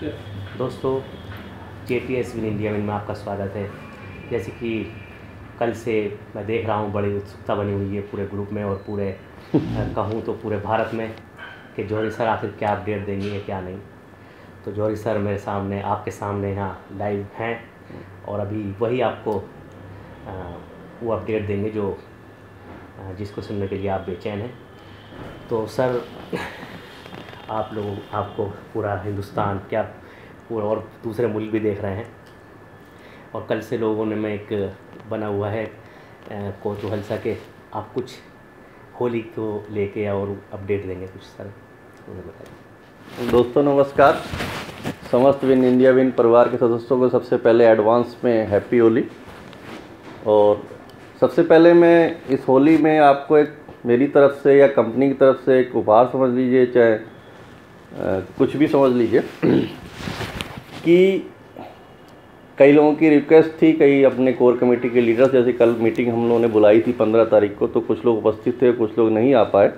दोस्तों, JTS win India में आपका स्वागत है। जैसे कि कल से मैं देख रहा हूँ बड़ी उत्सुकता बनी हुई है पूरे ग्रुप में और पूरे कहूँ तो पूरे भारत में कि जौहरी सर आखिर क्या अपडेट देंगे या क्या नहीं। तो जौहरी सर मेरे सामने आपके सामने यहाँ लाइव हैं और अभी वही आपको वो अपडेट देंगे जो जिसको सुनने के लिए आप बेचैन हैं। तो सर आपको पूरा हिंदुस्तान क्या पूरा और दूसरे मुल्क भी देख रहे हैं और कल से लोगों ने में एक बना हुआ है कौतूहल सा कि आप कुछ होली को लेके और अपडेट देंगे कुछ सर उन्हें बताइए। दोस्तों नमस्कार। समस्त विन इंडिया विन परिवार के सदस्यों को सबसे पहले एडवांस में हैप्पी होली। और सबसे पहले मैं इस होली में आपको एक मेरी तरफ से या कंपनी की तरफ से एक उपहार समझ लीजिए, चाहे कुछ भी समझ लीजिए, कि कई लोगों की रिक्वेस्ट थी, कई अपने कोर कमेटी के लीडर्स, जैसे कल मीटिंग हम लोगों ने बुलाई थी 15 तारीख को, तो कुछ लोग उपस्थित थे, कुछ लोग नहीं आ पाए।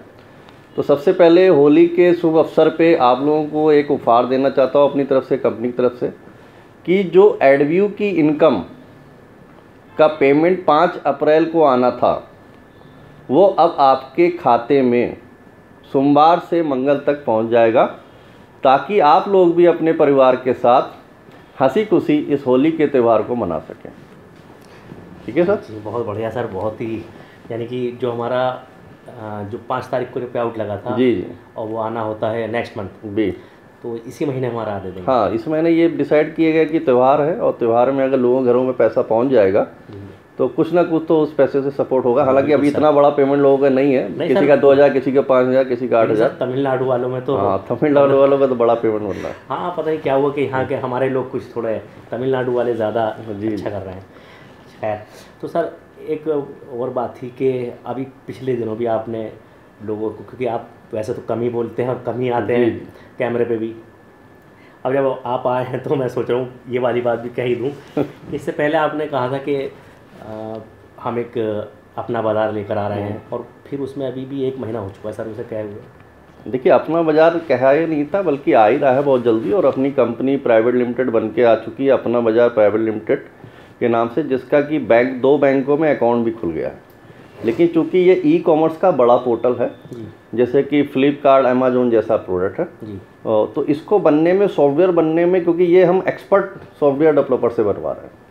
तो सबसे पहले होली के शुभ अवसर पे आप लोगों को एक उपहार देना चाहता हूँ अपनी तरफ से, कंपनी की तरफ से, कि जो एडव्यू की इनकम का पेमेंट 5 अप्रैल को आना था वो अब आपके खाते में सोमवार से मंगल तक पहुंच जाएगा, ताकि आप लोग भी अपने परिवार के साथ हंसी खुशी इस होली के त्यौहार को मना सकें। ठीक है सर जी, बहुत बढ़िया सर। बहुत ही यानी कि जो हमारा जो 5 तारीख को जो पे आउट लगा था जी और वो आना होता है नेक्स्ट मंथ भी, तो इसी महीने हमारा दे देंगे। हाँ, इस महीने ये डिसाइड किया गया कि त्यौहार है और त्यौहार में अगर लोगों के घरों में पैसा पहुंच जाएगा तो कुछ ना कुछ तो उस पैसे से सपोर्ट होगा। हालांकि अभी इतना बड़ा पेमेंट लोगों का नहीं है, किसी का 2000, किसी का 5000, किसी का 8000। तमिलनाडु वालों में तो हाँ, तमिलनाडु वालों का तो बड़ा पेमेंट मिल रहा है। हाँ, पता नहीं क्या हुआ कि यहाँ के हमारे लोग कुछ थोड़े तमिलनाडु वाले ज़्यादा अच्छा कर रहे हैं। खैर, तो सर एक और बात थी कि अभी पिछले दिनों भी आपने लोगों को, क्योंकि आप वैसे तो कम ही बोलते हैं और कम ही आते हैं कैमरे पे भी, अब जब आप आए हैं तो मैं सोच रहा हूँ ये वाली बात भी कह ही दूँ। इससे पहले आपने कहा था कि हम एक अपना बाज़ार लेकर आ रहे हैं और फिर उसमें अभी भी 1 महीना हो चुका है सर उसे कहे हुए। देखिए, अपना बाज़ार कहा ही नहीं था, बल्कि आ ही रहा है बहुत जल्दी, और अपनी कंपनी प्राइवेट लिमिटेड बन के आ चुकी है, अपना बाज़ार प्राइवेट लिमिटेड के नाम से, जिसका कि 2 बैंकों में अकाउंट भी खुल गया है। लेकिन चूंकि ये ई-कॉमर्स का बड़ा पोर्टल है, जैसे कि फ्लिपकार्ट, अमेजोन जैसा प्रोडक्ट है, तो इसको बनने में, सॉफ्टवेयर बनने में, क्योंकि ये हम एक्सपर्ट सॉफ्टवेयर डेवलपर से बनवा रहे हैं,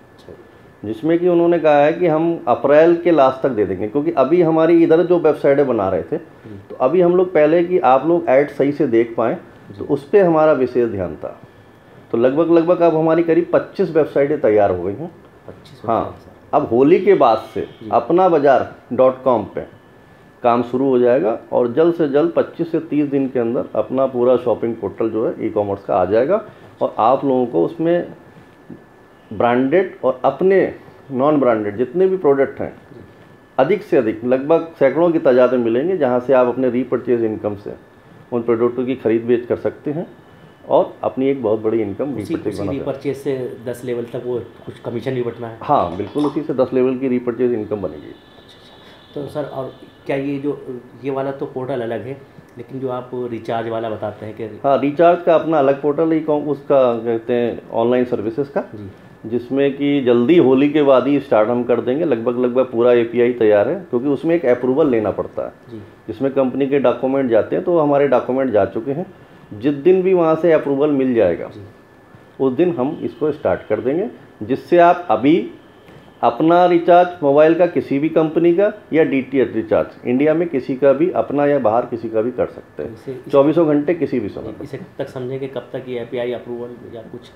जिसमें कि उन्होंने कहा है कि हम अप्रैल के लास्ट तक दे देंगे। क्योंकि अभी हमारी इधर जो वेबसाइटें बना रहे थे, तो अभी हम लोग पहले कि आप लोग ऐड सही से देख पाएँ, तो उस पर हमारा विशेष ध्यान था। तो लगभग अब हमारी करीब 25 वेबसाइटें तैयार हो गई हैं। 25? हाँ, अब होली के बाद से अपना बाजार.com पे काम शुरू हो जाएगा और जल्द से जल्द 25 से 30 दिन के अंदर अपना पूरा शॉपिंग पोर्टल जो है ई-कॉमर्स का आ जाएगा और आप लोगों को उसमें ब्रांडेड और अपने नॉन ब्रांडेड जितने भी प्रोडक्ट हैं अधिक से अधिक, लगभग सैकड़ों की तादाद में मिलेंगे, जहां से आप अपने रीपर्चेज इनकम से उन प्रोडक्टों की खरीद बेच कर सकते हैं और अपनी एक बहुत बड़ी इनकम रीपर्चेज से 10 लेवल तक वो कुछ कमीशन भी बटना है। हाँ बिल्कुल, उसी से 10 लेवल की रीपर्चेज इनकम बनेगी। तो सर, और क्या ये वाला तो पोर्टल अलग है, लेकिन जो आप रिचार्ज वाला बताते हैं कि हाँ, रिचार्ज का अपना अलग पोर्टल है, उसका कहते हैं ऑनलाइन सर्विसेज का, जिसमें कि जल्दी होली के बाद ही स्टार्ट हम कर देंगे। लगभग पूरा API तैयार है, क्योंकि उसमें एक अप्रूवल लेना पड़ता है, जिसमें कंपनी के डॉक्यूमेंट जाते हैं। तो हमारे डॉक्यूमेंट जा चुके हैं, जिस दिन भी वहाँ से अप्रूवल मिल जाएगा उस दिन हम इसको स्टार्ट कर देंगे, जिससे आप अभी अपना रिचार्ज मोबाइल का किसी भी कंपनी का या DTH रिचार्ज इंडिया में किसी का भी, अपना या बाहर किसी का भी कर सकते हैं, 24 घंटे किसी भी समय। इसे तक समझें कि कब तक ये API अप्रूवल या कुछ?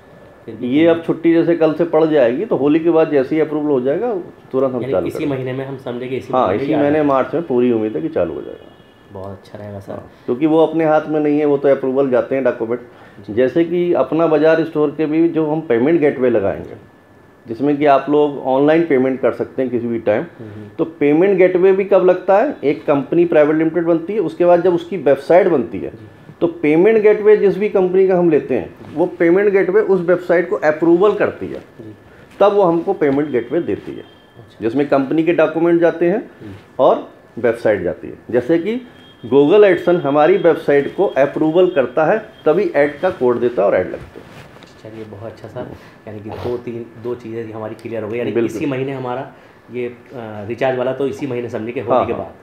ये अब छुट्टी जैसे कल से पड़ जाएगी, तो होली के बाद जैसे ही अप्रूवल हो जाएगा तुरंत हम चालू इसी महीने में हम समझेंगे। इसी महीने मार्च में पूरी उम्मीद है कि चालू हो जाएगा। बहुत अच्छा रहेगा सर। क्योंकि वो अपने हाथ में नहीं है, वो तो अप्रूवल जाते हैं डॉक्यूमेंट। जैसे कि अपना बाजार स्टोर के भी जो हम पेमेंट गेटवे लगाएंगे, जिसमें कि आप लोग ऑनलाइन पेमेंट कर सकते हैं किसी भी टाइम, तो पेमेंट गेटवे भी कब लगता है, एक कंपनी प्राइवेट लिमिटेड बनती है, उसके बाद जब उसकी वेबसाइट बनती है, तो पेमेंट गेटवे जिस भी कंपनी का हम लेते हैं, वो पेमेंट गेटवे उस वेबसाइट को अप्रूवल करती है, तब वो हमको पेमेंट गेटवे देती है, जिसमें कंपनी के डॉक्यूमेंट जाते हैं और वेबसाइट जाती है। जैसे कि गूगल एडसन हमारी वेबसाइट को अप्रूवल करता है, तभी ऐड का कोड देता है और ऐड लगता है। चलिए बहुत अच्छा सर, यानी कि दो चीज़ें हमारी क्लियर हो गई, यानी इसी महीने हमारा ये रिचार्ज वाला तो इसी महीने समझिए कि होली के बाद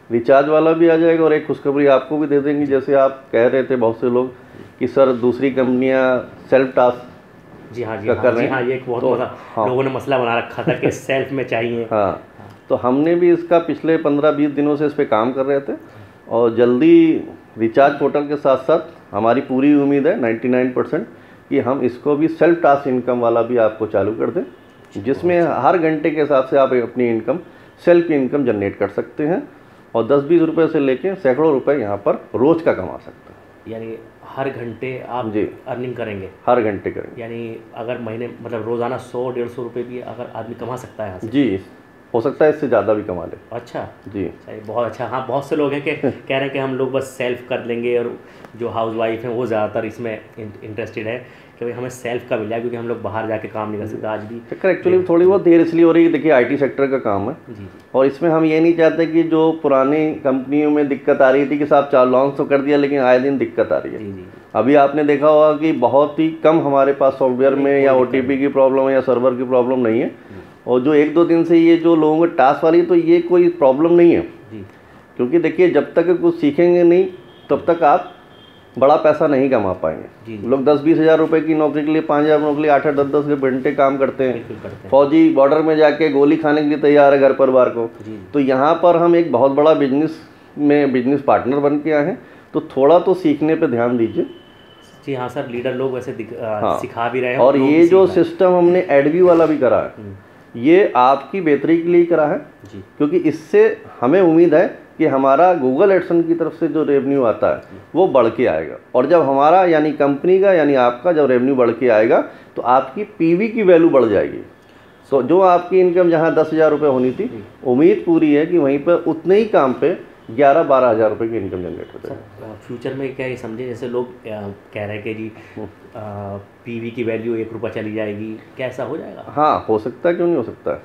रिचार्ज वाला भी आ जाएगा। और एक खुशखबरी आपको भी दे देंगे, जैसे आप कह रहे थे बहुत से लोग कि सर दूसरी कंपनियां सेल्फ टास्क जी हाँ कर रहे हैं। ये एक बहुत बड़ा लोगों ने मसला बना रखा था कि सेल्फ में चाहिए। हाँ, तो हमने भी इसका पिछले 15-20 दिनों से इस पर काम कर रहे थे, और जल्दी रिचार्ज पोर्टल के साथ साथ हमारी पूरी उम्मीद है 99% कि हम इसको भी सेल्फ टास्क इनकम वाला भी आपको चालू कर दें, जिसमें हर घंटे के हिसाब से आप अपनी इनकम सेल्फ इनकम जनरेट कर सकते हैं, और 10-20 रुपये से लेके सैकड़ों रुपए यहाँ पर रोज़ का कमा सकते हैं। यानी हर घंटे आप जी अर्निंग करेंगे? हर घंटे करेंगे। यानी अगर महीने मतलब रोज़ाना 100-150 रुपये भी अगर आदमी कमा सकता है यहाँ से? जी, हो सकता है इससे ज़्यादा भी कमा ले। अच्छा जी, सही, बहुत अच्छा। हाँ, बहुत से लोग हैं कि कह रहे हैं कि हम लोग बस सेल्फ कर लेंगे, और जो हाउस वाइफ हैं वो ज़्यादातर इसमें इंटरेस्टेड है कि भाई हमें सेल्फ का मिल जाए, क्योंकि हम लोग बाहर जाके काम नहीं कर सकते आज भी। चक्कर एक्चुअली थोड़ी बहुत देर इसलिए हो रही है, देखिए IT सेक्टर का काम है जी, और इसमें हम ये नहीं चाहते कि जो पुरानी कंपनियों में दिक्कत आ रही थी कि साहब लॉन्च तो कर दिया लेकिन आए दिन दिक्कत आ रही है। जी। अभी आपने देखा होगा कि बहुत ही कम हमारे पास सॉफ्टवेयर में या OTP की प्रॉब्लम है या सर्वर की प्रॉब्लम नहीं है, और जो 1-2 दिन से ये जो लोगों को टास्क वाली, तो ये कोई प्रॉब्लम नहीं है जी। क्योंकि देखिए जब तक कुछ सीखेंगे नहीं तब तक आप बड़ा पैसा नहीं कमा पाएंगे। लोग 10-20 हज़ार रुपये की नौकरी के लिए 5 हज़ार नौकरी 8-8, 10-10 घंटे काम करते हैं। फौजी बॉर्डर में जाके गोली खाने के लिए तैयार है घर परिवार को। तो यहाँ पर हम एक बहुत बड़ा बिजनेस पार्टनर बन के आए हैं, तो थोड़ा तो सीखने पे ध्यान दीजिए। जी हाँ सर, लीडर लोग वैसे सिखा भी रहे हैं। और ये जो सिस्टम हमने एडवी वाला भी करा है, ये आपकी बेहतरी के लिए करा है जी, क्योंकि इससे हमें उम्मीद है कि हमारा गूगल एडसन की तरफ से जो रेवेन्यू आता है वो बढ़ के आएगा, और जब हमारा यानी कंपनी का यानी आपका जब रेवेन्यू बढ़ के आएगा तो आपकी PV की वैल्यू बढ़ जाएगी। तो जो आपकी इनकम जहाँ 10,000 रुपये होनी थी, उम्मीद पूरी है कि वहीं पर उतने ही काम पे 11-12 हज़ार रुपये की इनकम जनरेट हो जाएगी। फ्यूचर में क्या ये समझे, जैसे लोग कह रहे हैं कि जी PV की वैल्यू 1 रुपया चली जाएगी, क्या ऐसा हो जाएगा? हाँ, हो सकता है, क्यों नहीं हो सकता है,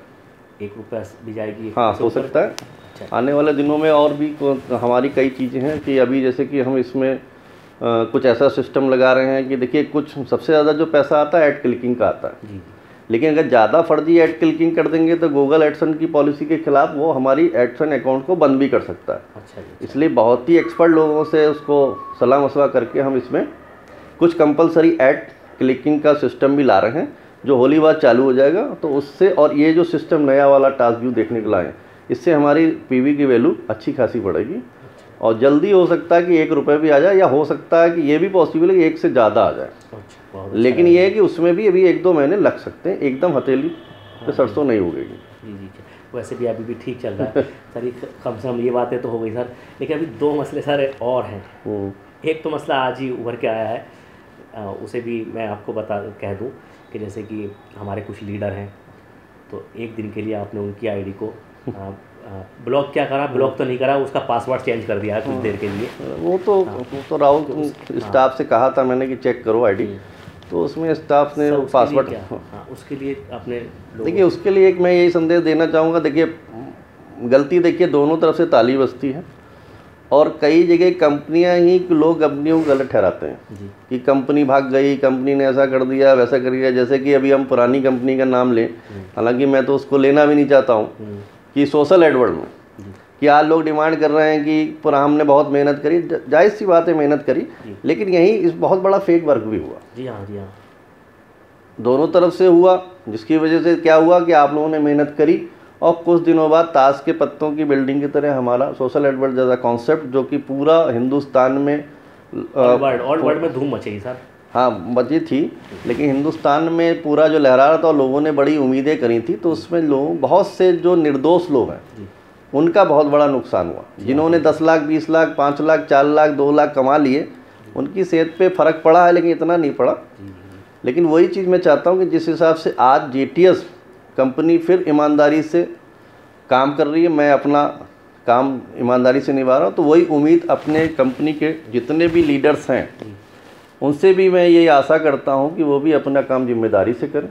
1 रुपया भी जाएगी। हाँ, हो सकता है। अच्छा। आने वाले दिनों में और भी हमारी कई चीज़ें हैं कि अभी जैसे कि हम इसमें कुछ ऐसा सिस्टम लगा रहे हैं कि देखिए कुछ सबसे ज़्यादा जो पैसा आता है ऐड क्लिकिंग का आता है जी। लेकिन अगर ज़्यादा फर्जी ऐड क्लिकिंग कर देंगे तो गूगल एडसन की पॉलिसी के खिलाफ वो हमारी एडसन अकाउंट को बंद भी कर सकता है। अच्छा। इसलिए बहुत ही एक्सपर्ट लोगों से उसको सलाह मशवरा करके हम इसमें कुछ कंपलसरी ऐड क्लिकिंग का सिस्टम भी ला रहे हैं, जो होली बाद चालू हो जाएगा। तो उससे, और ये जो सिस्टम नया वाला टास्क व्यू देखने को लाए, इससे हमारी PV की वैल्यू अच्छी खासी बढ़ेगी, और जल्दी हो सकता है कि 1 रुपये भी आ जाए, या हो सकता है कि ये भी पॉसिबल है कि 1 से ज़्यादा आ जाए। लेकिन ये है कि उसमें भी अभी 1-2 महीने लग सकते हैं, एकदम हथेली पे सरसों नहीं उगेगी। जी, वैसे भी अभी भी ठीक चल रहा है सर, कम से कम ये बातें तो हो गई सर। लेकिन अभी 2 मसले सर और हैं। एक तो मसला आज ही उभर के आया है, उसे भी मैं आपको कह दूं कि जैसे कि हमारे कुछ लीडर हैं, तो एक दिन के लिए आपने उनकी ID को ब्लॉक ब्लॉक तो नहीं करा, उसका पासवर्ड चेंज कर दिया कुछ देर के लिए। वो तो राहुल स्टाफ से कहा था मैंने कि चेक करो ID, तो उसमें स्टाफ ने पासवर्ड, उसके लिए अपने देखिए उसके लिए एक मैं यही संदेश देना चाहूँगा। देखिए गलती देखिए दोनों तरफ से ताली बजती है, और कई जगह कंपनियां ही लोग कंपनियों को गलत ठहराते हैं कि कंपनी भाग गई, कंपनी ने ऐसा कर दिया वैसा कर दिया। जैसे कि अभी हम पुरानी कंपनी का नाम लें, हालांकि मैं तो उसको लेना भी नहीं चाहता हूँ, कि सोशल एडवर्ड में कि आज लोग डिमांड कर रहे हैं कि हमने बहुत मेहनत करी, जायज़ सी बात है मेहनत करी, लेकिन यहीं इस बहुत बड़ा फेक वर्क भी हुआ। जी हाँ, दोनों तरफ से हुआ, जिसकी वजह से क्या हुआ कि आप लोगों ने मेहनत करी, और कुछ दिनों बाद ताश के पत्तों की बिल्डिंग की तरह हमारा सोशल एडवर्ड जैसा कॉन्सेप्ट, जो कि पूरा हिंदुस्तान में ऑल वर्ल्ड में धूम मची सर। हाँ, मची थी, लेकिन हिंदुस्तान में पूरा जो लहरा रहा था, लोगों ने बड़ी उम्मीदें करी थी, तो उसमें लोग, बहुत से जो निर्दोष लोग हैं उनका बहुत बड़ा नुकसान हुआ। जिन्होंने 10 लाख, 20 लाख, 5 लाख, 4 लाख, 2 लाख कमा लिए, उनकी सेहत पे फ़र्क पड़ा है, लेकिन इतना नहीं पड़ा। लेकिन वही चीज़ मैं चाहता हूँ कि जिस हिसाब से आज GTS कंपनी फिर ईमानदारी से काम कर रही है, मैं अपना काम ईमानदारी से निभा रहा हूँ, तो वही उम्मीद अपने कंपनी के जितने भी लीडर्स हैं उनसे भी मैं यही आशा करता हूँ कि वो भी अपना काम जिम्मेदारी से करें,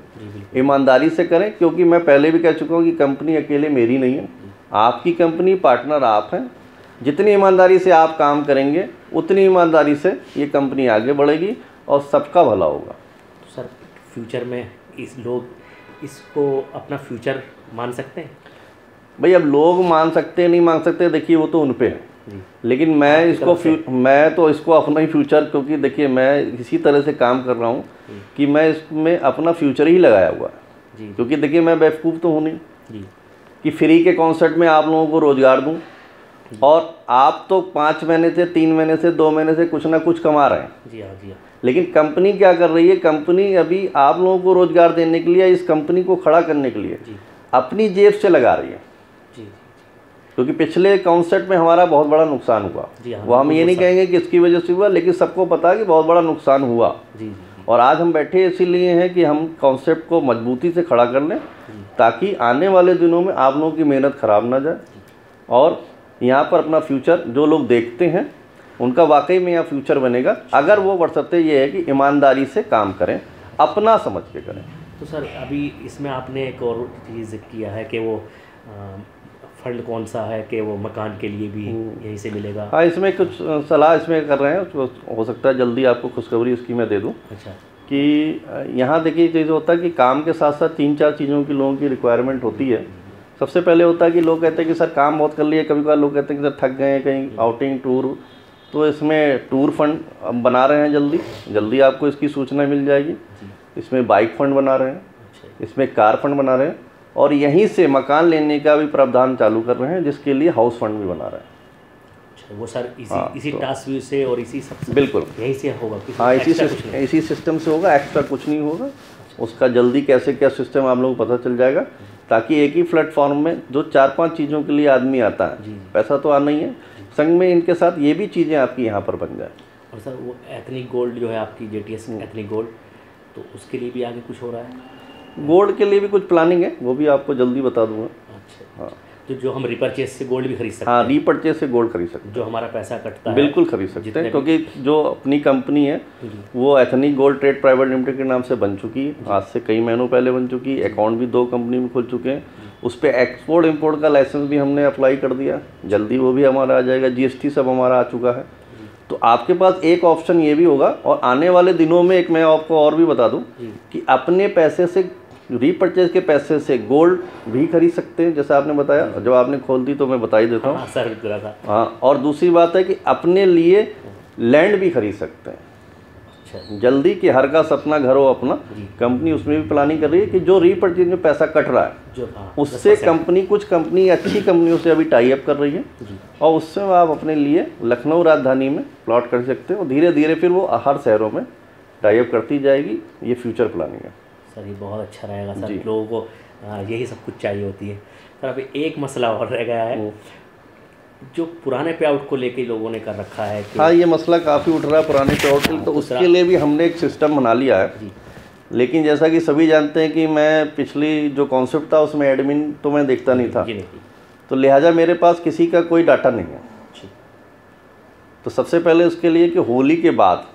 ईमानदारी से करें। क्योंकि मैं पहले भी कह चुका हूँ कि कंपनी अकेले मेरी नहीं है, आपकी कंपनी, पार्टनर आप हैं। जितनी ईमानदारी से आप काम करेंगे उतनी ईमानदारी से ये कंपनी आगे बढ़ेगी और सबका भला होगा। सर फ्यूचर में लोग इसको अपना फ्यूचर मान सकते हैं? भाई अब लोग मान सकते नहीं मान सकते, देखिए वो तो उन पे है। जी। लेकिन मैं तो इसको अपना ही फ्यूचर, क्योंकि देखिए मैं इसी तरह से काम कर रहा हूँ कि मैं इसमें अपना फ्यूचर ही लगाया हुआ है। जी। क्योंकि देखिए मैं बेवकूफ़ तो हूँ नहीं जी। कि फ्री के कॉन्सेप्ट में आप लोगों को रोज़गार दूँ, और आप तो 5 महीने से 3 महीने से 2 महीने से कुछ ना कुछ कमा रहे हैं। जी हाँ, जी हाँ। लेकिन कंपनी क्या कर रही है, कंपनी अभी आप लोगों को रोज़गार देने के लिए, इस कंपनी को खड़ा करने के लिए अपनी जेब से लगा रही है। जी। क्योंकि पिछले कॉन्सेप्ट में हमारा बहुत बड़ा नुकसान हुआ। वो हम ये नहीं कहेंगे कि इसकी वजह से हुआ, लेकिन सबको पता है कि बहुत बड़ा नुकसान हुआ। जी। और आज हम बैठे इसीलिए हैं कि हम कॉन्सेप्ट को मजबूती से खड़ा कर लें, ताकि आने वाले दिनों में आप लोगों की मेहनत ख़राब ना जाए, और यहाँ पर अपना फ्यूचर जो लोग देखते हैं उनका वाकई में यहाँ फ्यूचर बनेगा, अगर वो बरसते ये है कि ईमानदारी से काम करें, अपना समझ के करें। तो सर अभी इसमें आपने एक और चीज़ किया है कि वो फंड कौन सा है कि वो मकान के लिए भी यहीं से मिलेगा? हाँ, इसमें कुछ सलाह इसमें कर रहे हैं, हो सकता है जल्दी आपको खुशखबरी इसकी मैं दे दूँ। अच्छा। कि यहाँ देखिए चीज़ होता है कि काम के साथ साथ 3-4 चीज़ों की लोगों की रिक्वायरमेंट होती है। सबसे पहले होता है कि लोग कहते हैं कि सर काम बहुत कर लिए, कभी कभार लोग कहते हैं कि सर थक गए, कहीं आउटिंग टूर, तो इसमें टूर फंड बना रहे हैं, जल्दी आपको इसकी सूचना मिल जाएगी। इसमें बाइक फंड बना रहे हैं, इसमें कार फंड बना रहे हैं, और यहीं से मकान लेने का भी प्रावधान चालू कर रहे हैं, जिसके लिए हाउस फंड भी बना रहे हैं। अच्छा, वो सर इसी टास्क व्यू से और इसी सब बिल्कुल यहीं से होगा? हाँ, इसी सिस्टम से होगा, एक्स्ट्रा कुछ नहीं होगा। उसका जल्दी कैसे क्या सिस्टम आप लोगों को पता चल जाएगा, ताकि एक ही प्लेटफॉर्म में जो 4-5 चीज़ों के लिए आदमी आता है, पैसा तो आना ही है, संग में इनके साथ ये भी चीज़ें आपकी यहाँ पर बन जाए। और सर वो एथनिक गोल्ड जो है आपकी JTS एथनिक गोल्ड, तो उसके लिए भी आगे कुछ हो रहा है? गोल्ड के लिए भी कुछ प्लानिंग है, वो भी आपको जल्दी बता दूंगा। अच्छा। हाँ, तो जो हम रिपर्चेज से गोल्ड भी खरीद सकते हैं? हाँ, रीपर्चेज से गोल्ड खरीद सकते हैं, जो हमारा पैसा कटता है बिल्कुल खरीद सकते हैं, क्योंकि जो अपनी कंपनी है वो ethnic gold trade private limited के नाम से बन चुकी है, आज से कई महीनों पहले बन चुकी है। अकाउंट भी 2 कंपनी में खुल चुके हैं, उस पर एक्सपोर्ट इम्पोर्ट का लाइसेंस भी हमने अप्लाई कर दिया, जल्दी वो भी हमारा आ जाएगा, GST सब हमारा आ चुका है। तो आपके पास एक ऑप्शन ये भी होगा, और आने वाले दिनों में एक मैं आपको और भी बता दूं कि अपने पैसे से, रीपर्चेज के पैसे से गोल्ड भी खरीद सकते हैं, जैसा आपने बताया। जब आपने खोल दी तो मैं बता ही देता हूँ। हाँ, और दूसरी बात है कि अपने लिए लैंड भी खरीद सकते हैं। अच्छा। जल्दी कि हर का सपना घर हो अपना, कंपनी उसमें भी प्लानिंग कर रही है कि जो रीपर्चेज में पैसा कट रहा है उससे कंपनी, कुछ कंपनी अच्छी कंपनियों से अभी टाई अप कर रही है, और उससे आप अपने लिए लखनऊ राजधानी में प्लॉट कर सकते हैं, और धीरे धीरे फिर वो हर शहरों में टाई अप करती जाएगी। ये फ्यूचर प्लानिंग है सर, ये बहुत अच्छा रहेगा सर, लोगों को यही सब कुछ चाहिए होती है। सर अभी एक मसला और रह गया है, जो पुराने पे आउट को लेके लोगों ने कर रखा है कि हाँ, ये मसला काफ़ी उठ रहा है पुराने पे आउट, तो उसके लिए भी हमने एक सिस्टम बना लिया है। लेकिन जैसा कि सभी जानते हैं कि मैं पिछली जो कॉन्सेप्ट था उसमें एडमिन तो मैं देखता नहीं था, तो लिहाजा मेरे पास किसी का कोई डाटा नहीं है। तो सबसे पहले उसके लिए कि होली के बाद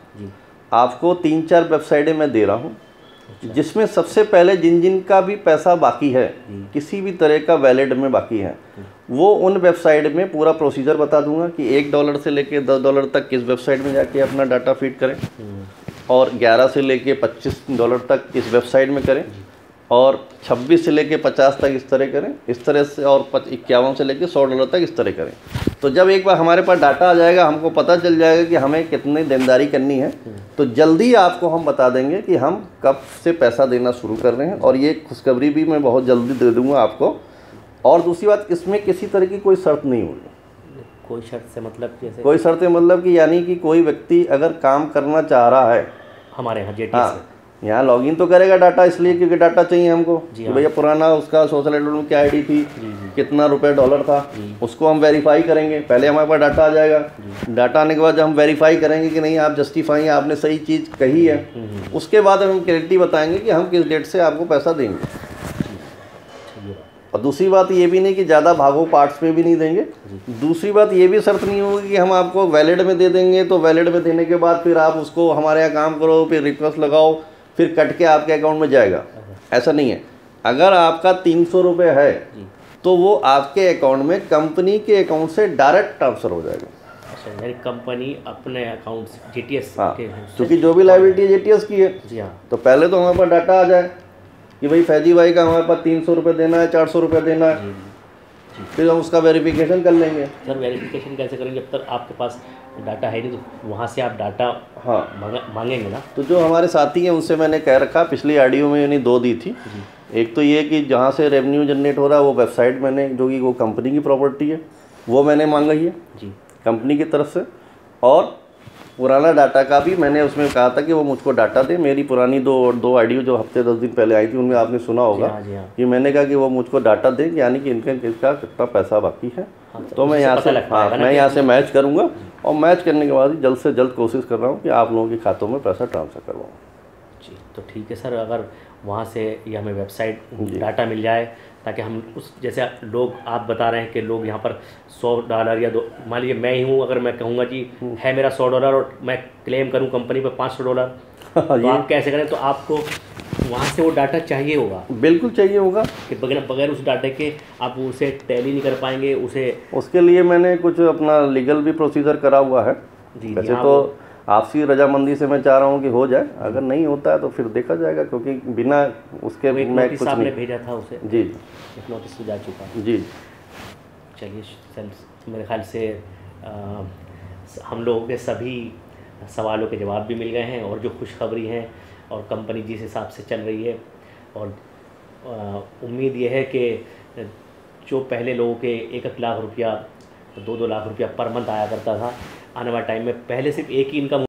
आपको 3-4 वेबसाइटें मैं दे रहा हूँ, जिसमें सबसे पहले जिन जिन का भी पैसा बाकी है, किसी भी तरह का वैलिड में बाकी है, वो उन वेबसाइट में पूरा प्रोसीजर बता दूंगा कि $1 से लेके $10 तक किस वेबसाइट में जाके अपना डाटा फीड करें, और 11 से लेके $25 तक इस वेबसाइट में करें, और 26 से लेके 50 तक इस तरह करें, इस तरह से, और 51 से लेके $100 तक इस तरह करें। तो जब एक बार हमारे पास डाटा आ जाएगा, हमको पता चल जाएगा कि हमें कितनी देनदारी करनी है, तो जल्दी आपको हम बता देंगे कि हम कब से पैसा देना शुरू कर रहे हैं, और ये खुशखबरी भी मैं बहुत जल्दी दे दूँगा आपको। और दूसरी बात, इसमें किसी तरह की कोई शर्त नहीं होगी। कोई शर्त से मतलब जैसे? कोई शर्त मतलब कि यानी कि कोई व्यक्ति अगर काम करना चाह रहा है हमारे यहाँ JTS में, यहाँ लॉगिन तो करेगा डाटा, इसलिए क्योंकि डाटा चाहिए हमको कि भैया पुराना उसका सोशल एडवर्टाइजमेंट में क्या आईडी थी, कितना रुपए डॉलर था, उसको हम वेरीफाई करेंगे। पहले हमारे पास डाटा आ जाएगा, डाटा आने के बाद जब हम वेरीफाई करेंगे कि नहीं आप जस्टिफाई हैं, आपने सही चीज़ कही है, उसके बाद हम क्लैरिटी बताएंगे कि हम किस डेट से आपको पैसा देंगे। और दूसरी बात ये भी नहीं कि ज़्यादा भागो पार्ट्स में भी नहीं देंगे। दूसरी बात ये भी शर्त नहीं होगी कि हम आपको वैलिड में दे देंगे, तो वैलिड में देने के बाद फिर आप उसको हमारे यहाँ काम करो, फिर रिक्वेस्ट लगाओ, फिर कट के आपके अकाउंट में जाएगा, ऐसा नहीं है। अगर आपका 300 रुपये है तो वो आपके अकाउंट में कंपनी के अकाउंट से डायरेक्ट ट्रांसफ़र हो जाएगा। अच्छा, यानी कंपनी अपने अकाउंट जीटीएस हाँ, के क्योंकि जो भी लाइबिलिटी जेटीएस की है, जी हाँ तो पहले तो हमारे पास डाटा आ जाए कि भाई फैजी भाई का हमारे पास 300 रुपये देना है, 400 रुपये देना है, जी जी। फिर हम उसका वेरिफिकेशन कर लेंगे। सर वेरिफिकेशन कैसे करेंगे जब तक आपके पास डाटा है नहीं, तो वहाँ से आप डाटा हाँ, मांगेंगे ना। तो जो हमारे साथी हैं उनसे मैंने कह रखा, पिछली ऑडियो में यानी 2 दी थी। एक तो ये कि जहाँ से रेवेन्यू जनरेट हो रहा है वो वेबसाइट मैंने, जो कि वो कंपनी की प्रॉपर्टी है, वो मैंने मांगा ही है जी कंपनी की तरफ से। और पुराना डाटा का भी मैंने उसमें कहा था कि वो मुझको डाटा दे। मेरी पुरानी दो ऑडियो जो हफ्ते 10 दिन पहले आई थी उनमें आपने सुना होगा जी हाँ कि मैंने कहा कि वो मुझको डाटा दें, यानी कि इनका कितना पैसा बाकी है। हाँ, तो मैं यहाँ से मैं यहाँ से मैच करूँगा, और मैच करने के बाद जल्द से जल्द कोशिश कर रहा हूँ कि आप लोगों के खातों में पैसा ट्रांसफ़र करवाऊँ। जी। तो ठीक है सर, अगर वहाँ से ये हमें वेबसाइट डाटा मिल जाए, ताकि हम उस जैसे लोग आप बता रहे हैं कि लोग यहाँ पर $100 या मान लीजिए मैं ही हूँ, अगर मैं कहूँगा कि है मेरा $100 और मैं क्लेम करूँ कंपनी पर $500, तो आप कैसे करें? तो आपको वहाँ से वो डाटा चाहिए होगा। बिल्कुल चाहिए होगा कि बगैर उस डाटा के आप उसे टैली नहीं कर पाएंगे उसे। उसके लिए मैंने कुछ अपना लीगल भी प्रोसीजर करा हुआ है। जी वैसे तो आपसी रजामंदी से मैं चाह रहा हूँ कि हो जाए, अगर नहीं होता है तो फिर देखा जाएगा, क्योंकि बिना उसके मैं कुछ आपने नहीं। भेजा था उसे? जी एक नोटिस तो जा चुका है। जी। चलिए सर, मेरे ख्याल से हम लोगों के सभी सवालों के जवाब भी मिल गए हैं, और जो खुशखबरी हैं और कंपनी जिस हिसाब से चल रही है, और उम्मीद ये है कि जो पहले लोगों के 1-1 लाख रुपया 2-2 लाख रुपया पर मंथ आया करता था, आने वाले टाइम में पहले सिर्फ एक ही इनकम